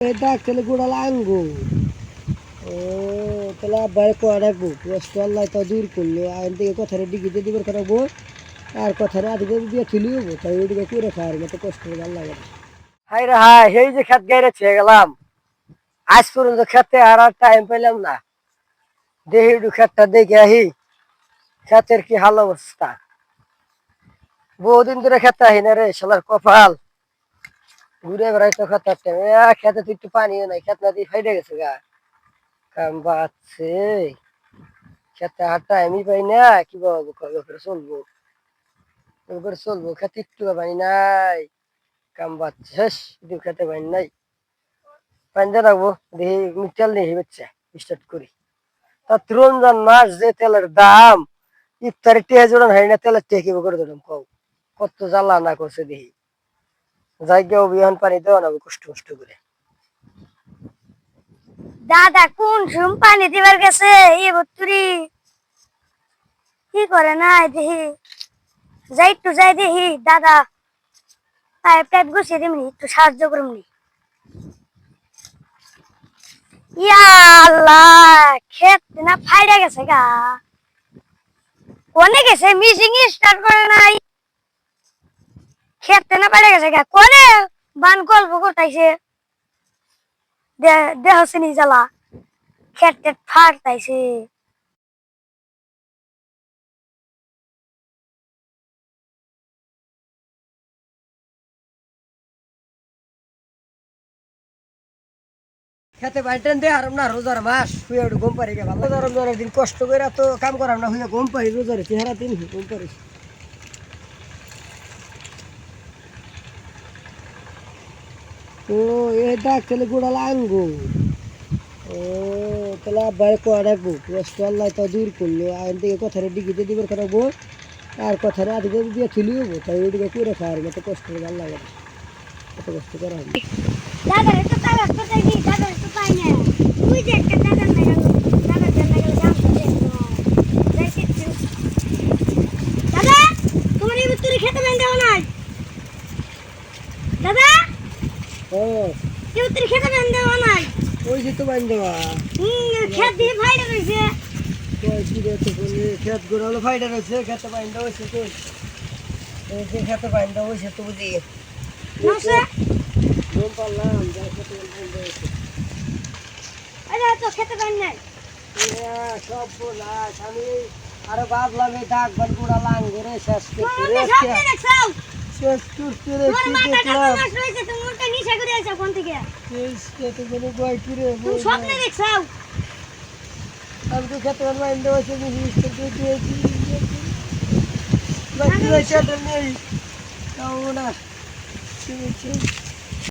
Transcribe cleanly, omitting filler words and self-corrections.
এটা actually গুড়াল আঙ্গু ও তাহলে আব্বাই কোয়া রাখবো কষ্ট আল্লাহ তো দূর করলো আইন থেকে কথাটা ডিগিতে দিবার খারাপবো আর কথাটা আদিকে দিয়ে চলে যাবো তাই ওইদিকে করে খাওয়ার মতো কষ্ট করে আল্লাহ হাই রে হাই সেই যে খেত গাইরে ছেড়ে গেলাম আজ পর্যন্ত খেতে আর টাইম পেলাম না দেখি একটু খেতটা দেখে আহি খেতের কি হাল অবস্থা বহুদিন ধরে খেতে আহি না রে শালার কপাল ঘুরে বেড়াই তো খেতে খেতে তো একটু পানিও নাই খেত না দিয়ে ফাইটে গেছে গা কাম বাচ্ছে খেতে আর টাইমই পাই না কি বলবো কবে করে চলবো করে চলবো খেতে একটু পানি নাই কাম বাচ্ছে শেষ একটু খেতে পানি নাই পানি দিয়ে রাখবো দেখি তেল দেখি বেচছে স্টার্ট করি তা রমজান মাস যে তেলের দাম ইফতারি টেহে জোড়ান হয় না তেলের টেহে কি করে দিলাম কও কত জ্বালা না করছে দেখি জায়গা অভিযান পানি দেওয়া না কষ্ট কষ্ট করে দাদা কোন সুম পানি দিবার গেছে এই বত্তুরি কি করে না দেখি যাই একটু যাই দেখি দাদা পাইপ টাইপ গুছিয়ে দিমনি একটু সাহায্য করমনি ইয়া আল্লাহ ক্ষেত না ফাইড়ে গেছে গা কোনে গেছে মিসিং স্টার্ট করে নাই ক্ষেত না ফাইড়ে গেছে গা কোনে বান গল্প করতাইছে দেহ চিনি জ্বালা ক্ষেত টেট ফাড়তাইছে খেতে বাইটেন দে আর না রোজার মাস শুয়ে একটু ঘুম পারি গে ভালো রোজার একদিন কষ্ট করে তো কাম করাম না হুইয়া ঘুম পারি রোজার চেহারা দিন ঘুম পারি ও এটা actually গুড়াল আঙ্গু ও তাহলে আব্বাই কোয়া রাখবো কষ্ট আল্লাহ তো দূর করলো আইন থেকে কথাটা ডিগিতে দিবার খারাপবো আর কথাটা আদিকে দিয়ে চলে যাবো তাই ওইদিকে করে খাওয়ার মতো কষ্ট করে আল্লাহ কত কষ্ট করা হবে দাদা তো তালা কোথায় দি দাদা তো পাই না তুই যে একটা দাদা না গেল দাদা জানা গেল দাম তো দেখি দাদা তোমার এই ভিতরে খেতে বেঁধে দাও নাই দাদা ও এই ভিতরে খেতে বেঁধে দাও নাই ওই যে তো বাইন দেওয়া খেত দিয়ে ফাইডা রইছে খেত গুড়ালো ফাইডা রয়েছে খেতে বাইন দেওয়া হয়েছে তো খেতে বাইন দেওয়া হয়েছে তো বুঝি নসে ঘুম পারলাম যা খেতে বাইন দেওয়া হয়েছে আরে তো খেতে বেঁধে নাই সব বলাস আমি আরে ভাবলাম এই ডাক বান গুড়া লাঙ্গুরে শেষ করতে তোমার সামনে দেখছাও শেষ করতে রে তোমার কি মাথা টাকা দেখলাম নষ্ট হইছে তুমি ওটা নিশা করে আইছো কোন থেকে শেষ খেতে কোনো বয়টি রে তুমি স্বপ্নে দেখছাও আমি তো খেতে বাইন দেওয়া হয়েছে বুঝি দিয়েছি বাকি রয়েছে নেই তাও না ঠিক আছে